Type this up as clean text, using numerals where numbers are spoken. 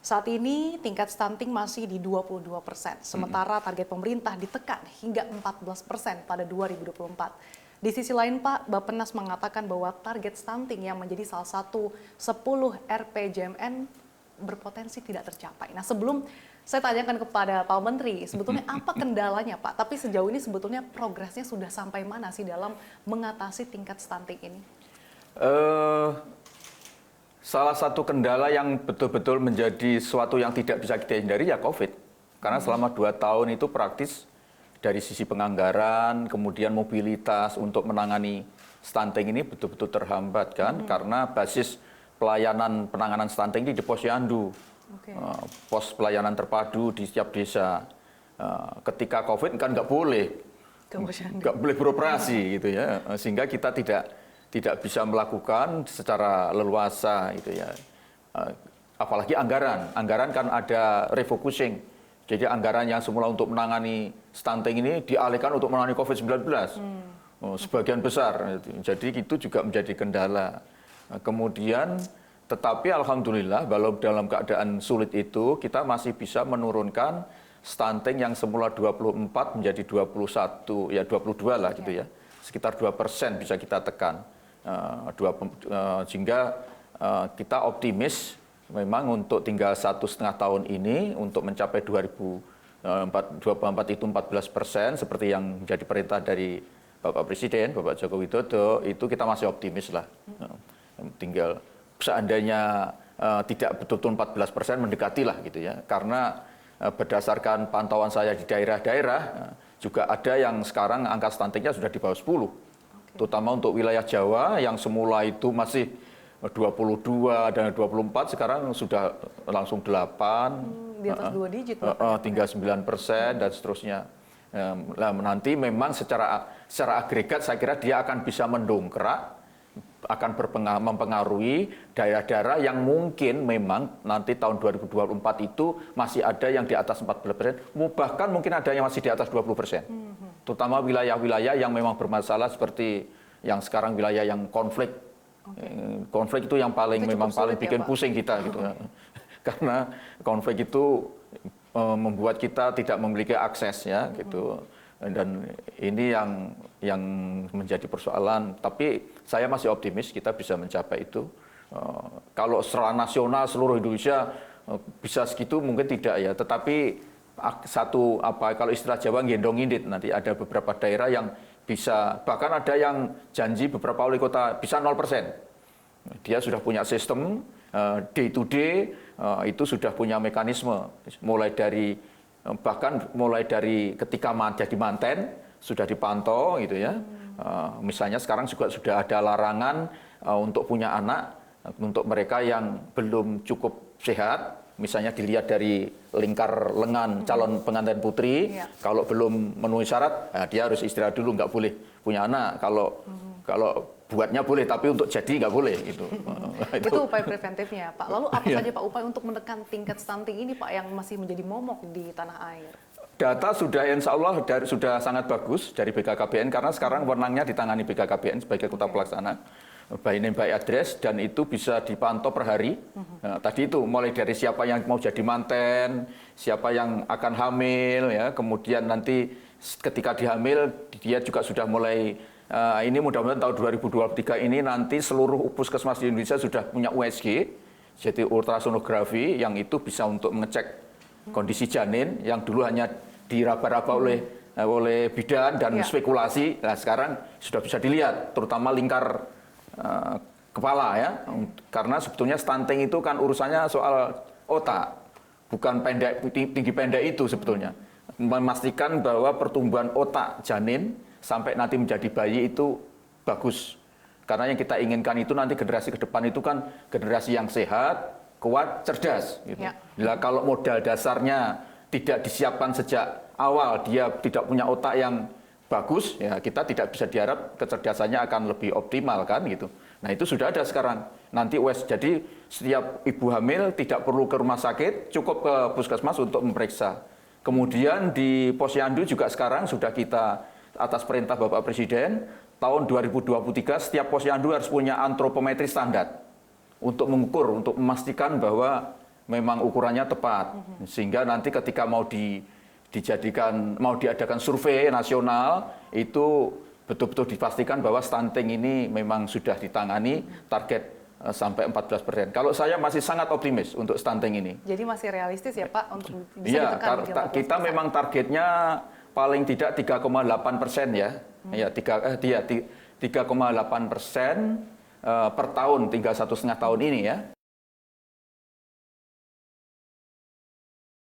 Saat ini tingkat stunting masih di 22%, sementara target pemerintah ditekan hingga 14% pada 2024. Di sisi lain Pak, Bappenas mengatakan bahwa target stunting yang menjadi salah satu 10 RPJMN berpotensi tidak tercapai. Nah, sebelum saya tanyakan kepada Pak Menteri, sebetulnya apa kendalanya Pak? Tapi sejauh ini sebetulnya progresnya sudah sampai mana sih dalam mengatasi tingkat stunting ini? Salah satu kendala yang betul-betul menjadi sesuatu yang tidak bisa kita hindari ya COVID. Karena selama 2 tahun itu praktis dari sisi penganggaran, kemudian mobilitas untuk menangani stunting ini betul-betul terhambat kan. Karena basis pelayanan penanganan stunting ini di Posyandu. Pos pelayanan terpadu di setiap desa. Ketika COVID kan nggak boleh beroperasi gitu ya. Sehingga kita tidak bisa melakukan secara leluasa gitu ya. Apalagi anggaran kan ada refocusing. Jadi anggaran yang semula untuk menangani stunting ini dialihkan untuk menangani COVID-19. Sebagian besar. Jadi itu juga menjadi kendala. Kemudian tetapi alhamdulillah walau dalam keadaan sulit itu kita masih bisa menurunkan stunting yang semula 24 menjadi 21 ya 22 lah gitu ya. Sekitar 2% bisa kita tekan. Sehingga kita optimis memang untuk tinggal 1,5 tahun ini untuk mencapai 2024 itu 14% seperti yang menjadi perintah dari Bapak Presiden, Bapak Joko Widodo, itu kita masih optimis lah. Tinggal seandainya tidak betul-betul 14% mendekati lah gitu ya. Karena berdasarkan pantauan saya di daerah-daerah juga ada yang sekarang angka stuntingnya sudah di bawah 10. Terutama untuk wilayah Jawa yang semula itu masih 22 dan 24 sekarang sudah langsung 8. Di atas 2 digit. Tinggal 9% dan seterusnya. Nah, nanti memang secara agregat saya kira dia akan bisa mendongkrak, akan mempengaruhi daerah-daerah yang mungkin memang nanti tahun 2024 itu masih ada yang di atas 14%, bahkan mungkin ada yang masih di atas 20%. Terutama wilayah-wilayah yang memang bermasalah seperti yang sekarang wilayah yang konflik. Konflik itu yang paling bikin pusing kita gitu. Karena konflik itu membuat kita tidak memiliki akses ya gitu. Dan ini yang menjadi persoalan. Tapi saya masih optimis kita bisa mencapai itu. Kalau secara nasional seluruh Indonesia bisa segitu mungkin tidak ya. Tetapi kalau istilah Jawa gendong indit, nanti ada beberapa daerah yang bisa, bahkan ada yang janji beberapa wali kota bisa 0%. Dia sudah punya sistem day to day, itu sudah punya mekanisme mulai dari ketika jadi manten sudah dipantau gitu ya. Misalnya sekarang juga sudah ada larangan untuk punya anak untuk mereka yang belum cukup sehat. Misalnya dilihat dari lingkar lengan calon pengantin putri, kalau belum memenuhi syarat, dia harus istirahat dulu, nggak boleh punya anak. Kalau buatnya boleh, tapi untuk jadi nggak boleh. Gitu. Itu upaya preventifnya, Pak. Lalu apa saja Pak upaya untuk menekan tingkat stunting ini, Pak, yang masih menjadi momok di tanah air? Data sudah insya Allah sudah sangat bagus dari BKKBN, karena sekarang wewenangnya ditangani BKKBN sebagai kota pelaksana. By name by address, dan itu bisa dipantau per hari. Nah, tadi itu mulai dari siapa yang mau jadi manten, siapa yang akan hamil, ya, kemudian nanti ketika dihamil dia juga sudah mulai ini mudah-mudahan tahun 2023 ini nanti seluruh puskesmas di Indonesia sudah punya USG, jadi ultrasonografi yang itu bisa untuk mengecek kondisi janin yang dulu hanya diraba-raba oleh bidan dan spekulasi. Nah, sekarang sudah bisa dilihat, terutama lingkar kepala ya, karena sebetulnya stunting itu kan urusannya soal otak, bukan tinggi pendek itu sebetulnya. Memastikan bahwa pertumbuhan otak janin sampai nanti menjadi bayi itu bagus. Karena yang kita inginkan itu nanti generasi ke depan itu kan generasi yang sehat, kuat, cerdas. Gitu. Bila kalau modal dasarnya tidak disiapkan sejak awal, dia tidak punya otak yang bagus, ya kita tidak bisa diharap kecerdasannya akan lebih optimal kan gitu. Nah itu sudah ada sekarang. Nanti jadi setiap ibu hamil tidak perlu ke rumah sakit, cukup ke puskesmas untuk memeriksa. Kemudian di Posyandu juga sekarang sudah kita atas perintah Bapak Presiden, tahun 2023 setiap Posyandu harus punya antropometri standar untuk mengukur, untuk memastikan bahwa memang ukurannya tepat. Sehingga nanti ketika diadakan survei nasional, itu betul-betul dipastikan bahwa stunting ini memang sudah ditangani, target sampai 14%. Kalau saya masih sangat optimis untuk stunting ini. Jadi masih realistis ya Pak untuk bisa Iya, ditekan di 14%. kita memang targetnya paling tidak 3,8% ya. Ya, 3,8% per tahun, tinggal 1,5 tahun ini ya.